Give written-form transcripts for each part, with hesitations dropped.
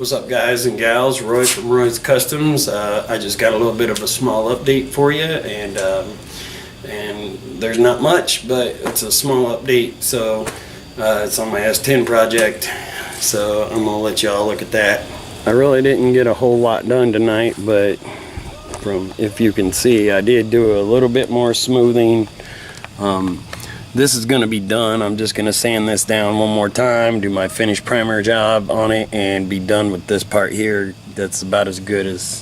What's up, guys and gals? Roy from Roy's Customs. I just got a little bit of a small update for you, and there's not much, but it's a small update. So it's on my S10 project, so I'm gonna let y'all look at that. I really didn't get a whole lot done tonight, but if you can see, I did do a little bit more smoothing. This is going to be done. I'm just going to sand this down one more time, do my finished primer job on it, and be done with this part here. That's about as good as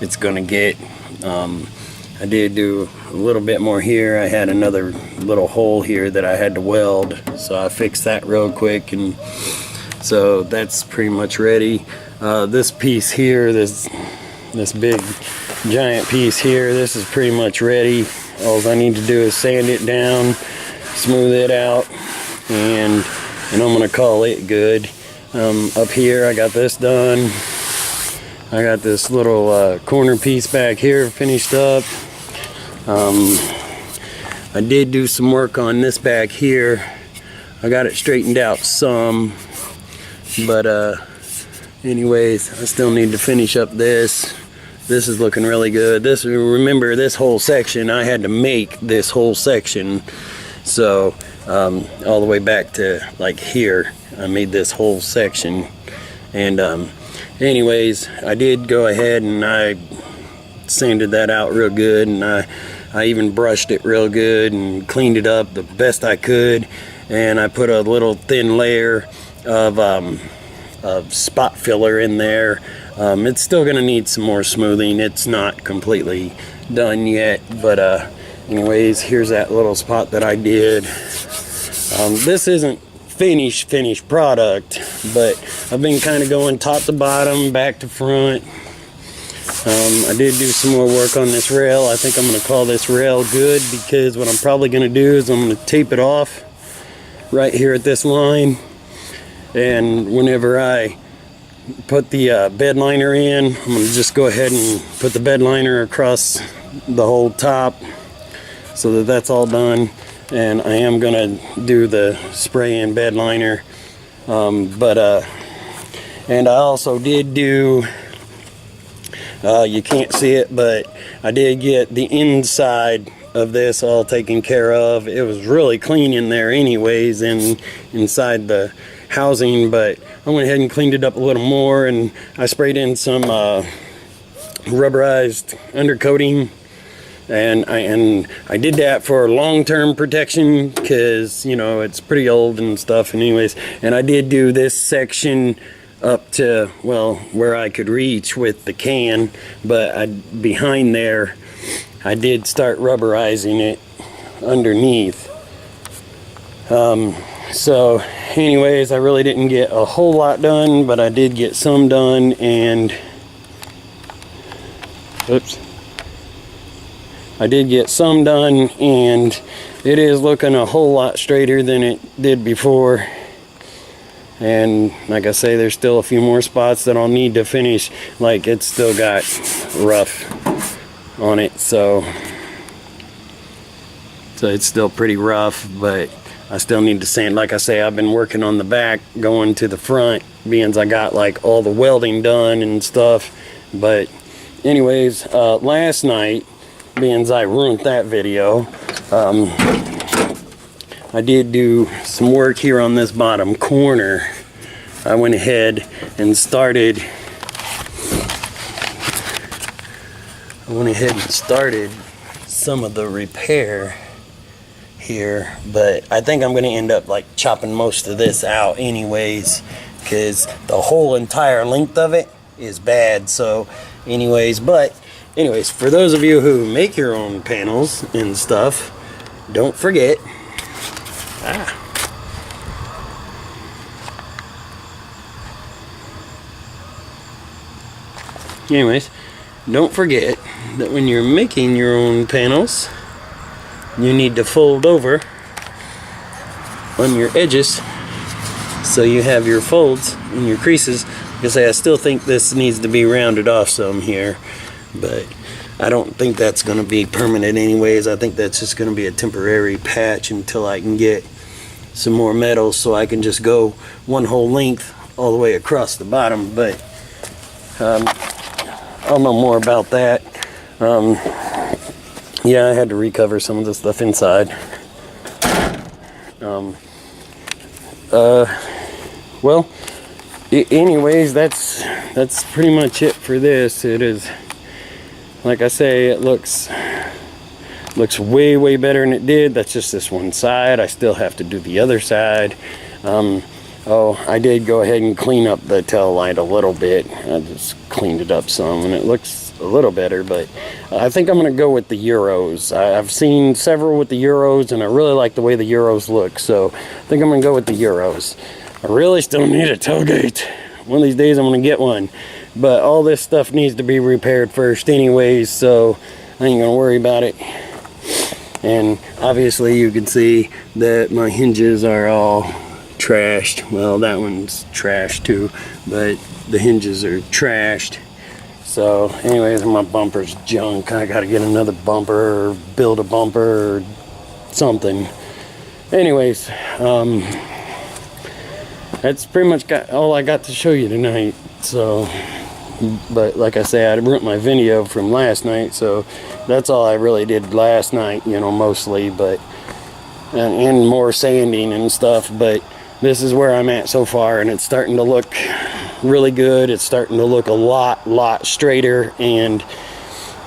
it's going to get. I did do a little bit more here. I had another little hole here that I had to weld, so I fixed that real quick, and so that's pretty much ready. This piece here, this big giant piece here, this is pretty much ready. All I need to do is sand it down, smooth it out, and I'm gonna call it good. Up here I got this done. I got this little corner piece back here finished up. I did do some work on this back here. I got it straightened out some, but anyways, I still need to finish up this. This is looking really good. Remember, this whole section, I had to make this whole section. So all the way back to like here, I made this whole section. And anyways, I did go ahead and I sanded that out real good, and I even brushed it real good and cleaned it up the best I could. And I put a little thin layer of spot filler in there. It's still gonna need some more smoothing. It's not completely done yet, but anyways, here's that little spot that I did. This isn't finished product, but I've been kind of going top to bottom, back to front. I did do some more work on this rail. I think I'm gonna call this rail good, because what I'm probably gonna do is I'm gonna tape it off right here at this line, and whenever I put the bed liner in, I'm going to just go ahead and put the bed liner across the whole top, so that that's all done. And I am going to do the spray in bed liner, and I also did do, you can't see it, but I did get the inside of this all taken care of. It was really clean in there anyways, inside the housing, but I went ahead and cleaned it up a little more, and I sprayed in some rubberized undercoating, and I did that for long-term protection, because you know it's pretty old and stuff. And anyways, and I did do this section up to, well, where I could reach with the can, but behind there I did start rubberizing it underneath. So anyways, I really didn't get a whole lot done, but I did get some done, and I did get some done, and it is looking a whole lot straighter than it did before. And like I say, there's still a few more spots that I'll need to finish. Like, it's still got rough on it, so it's still pretty rough, but I still need to sand. Like I say, I've been working on the back going to the front, being I got like all the welding done and stuff. But anyways, last night, being I ruined that video, I did do some work here on this bottom corner. I went ahead and started some of the repair here, but I think I'm going to end up like chopping most of this out anyways, because the whole entire length of it is bad. So anyways, for those of you who make your own panels and stuff, don't forget don't forget that when you're making your own panels, you need to fold over on your edges so you have your folds and your creases. Because I still think this needs to be rounded off some here, but I don't think that's going to be permanent anyways. I think that's just going to be a temporary patch until I can get some more metal, so I can just go one whole length all the way across the bottom, but I'll know more about that. Yeah, I had to recover some of the stuff inside. Well, anyways, that's pretty much it for this. It is, like I say, it looks way better than it did. That's just this one side. I still have to do the other side. Oh, I did go ahead and clean up the tail light a little bit. I just cleaned it up some, and it looks a little better, but I think I'm going to go with the Euros. I've seen several with the Euros, and I really like the way the Euros look, so I think I'm going to go with the Euros. I really still need a tailgate. One of these days I'm going to get one, but all this stuff needs to be repaired first anyways, so I ain't going to worry about it. And obviously you can see that my hinges are all trashed. Well, that one's trashed too, but the hinges are trashed. So anyways, my bumper's junk. I gotta get another bumper or build a bumper or something. Anyways, that's pretty much all I got to show you tonight. So, but like I say, I ruined my video from last night, so that's all I really did last night, you know, mostly, but and more sanding and stuff. But this is where I'm at so far, and it's starting to look really good. It's starting to look a lot straighter, and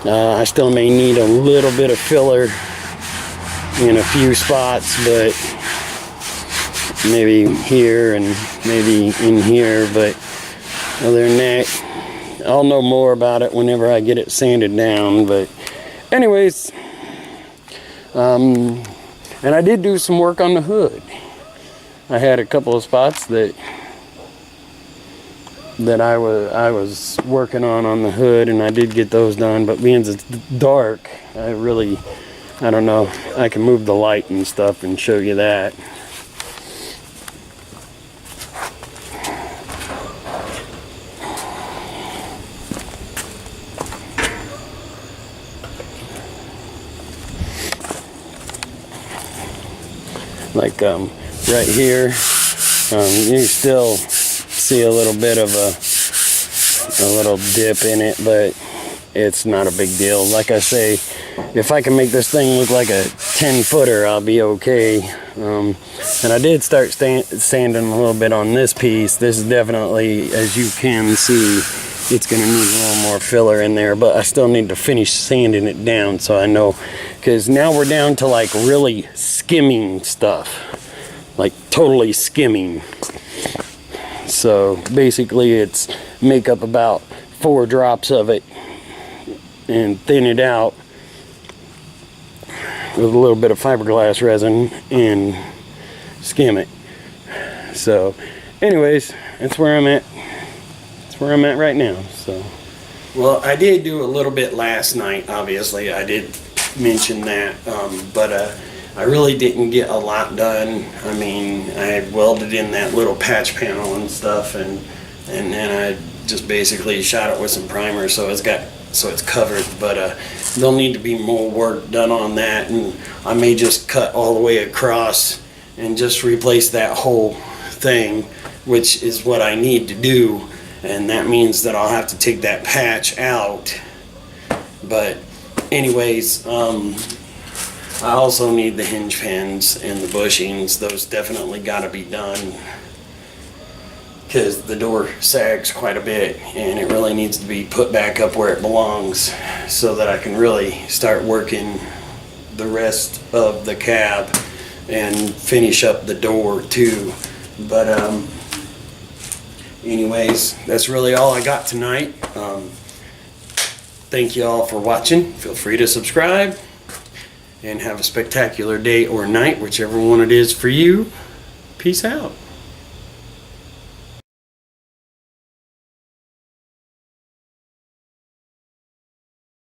I still may need a little bit of filler in a few spots, but maybe here and maybe in here. But other than that, I'll know more about it whenever I get it sanded down. But anyways, and I did do some work on the hood. I had a couple of spots that I was working on the hood, and I did get those done, but being it's dark, I don't know. I can move the light and stuff and show you that. Like right here, you still see a little bit of a little dip in it, but it's not a big deal. Like I say, if I can make this thing look like a 10-footer, I'll be okay. And I did start sanding a little bit on this piece. This is definitely, as you can see, it's going to need a little more filler in there, but I still need to finish sanding it down so I know, because now we're down to like really skimming stuff, like totally skimming. So basically it's make up about 4 drops of it and thin it out with a little bit of fiberglass resin and skim it. So anyways, that's where I'm at. That's where I'm at right now. So, well, I did do a little bit last night, obviously. I did mention that, but I really didn't get a lot done. I mean, I welded in that little patch panel and stuff, and then I just basically shot it with some primer so it's covered. But there'll need to be more work done on that, and I may just cut all the way across and just replace that whole thing, which is what I need to do. And that means that I'll have to take that patch out. But anyways, I also need the hinge pins and the bushings. Those definitely got to be done, because the door sags quite a bit and it really needs to be put back up where it belongs so that I can really start working the rest of the cab and finish up the door too. But anyways, that's really all I got tonight. Thank you all for watching. Feel free to subscribe, and have a spectacular day or night, whichever one it is for you. Peace out.